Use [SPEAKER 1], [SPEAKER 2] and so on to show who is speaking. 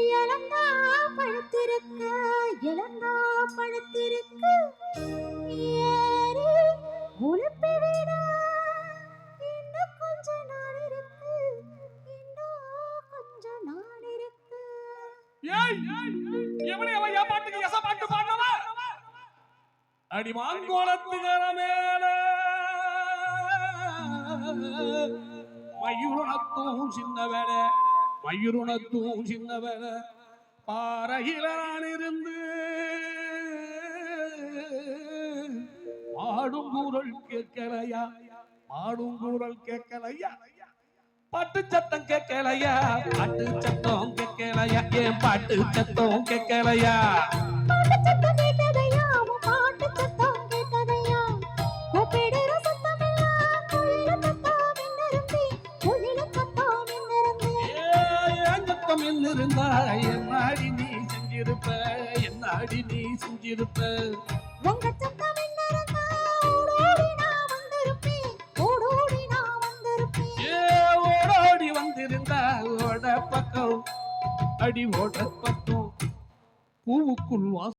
[SPEAKER 1] இழந்தா பழுத்திருக்க இழந்தா பழுத்திருக்க ஏறி உழுப்பி விட இன்னும் கொஞ்ச நாள் இருக்கு இன்னும் கொஞ்ச நாள் இருக்கு.
[SPEAKER 2] ஏய் எவனே அவன் யா பாட்டுக்கு எச பாட்டு பாடுனவா அடி மாங்கோலத்துகர மேல மயூரனத்தும் சின்ன வேலை மயூரனத்தும் சின்ன வேலை பாறையில நான் இருந்து பாடும் குரல் கேட்கலையா பாடும் குரல் கேட்கலையா பாட்டு சத்தம் கேட்கலையா பாட்டு சத்தம் கேட்கலையா ஏன் பாட்டு சத்தம் கேட்கலையா
[SPEAKER 1] பாட்டு சத்தம் கேட்கதையா உன் பாட்டு சத்தம் கேட்கதையா கூப்பிடுற சத்தம் எல்லாம் குயில சத்தம் என்னிருந்தி குயில சத்தம் என்னிருந்தி
[SPEAKER 2] ஏன் சத்தம் என்னிருந்தா என்னாடி நீ செஞ்சிருப்ப என்னாடி நீ செஞ்சிருப்ப
[SPEAKER 1] உங்க சத்தம் என்னிருந்தா ஓடோடி நான் வந்திருப்பேன் ஓடோடி நான் வந்திருப்பேன்.
[SPEAKER 2] ஓடோடி வந்திருந்தா ஓட பக்கம் அடி ஓட பக்கம் பூவுக்குள் வாசம்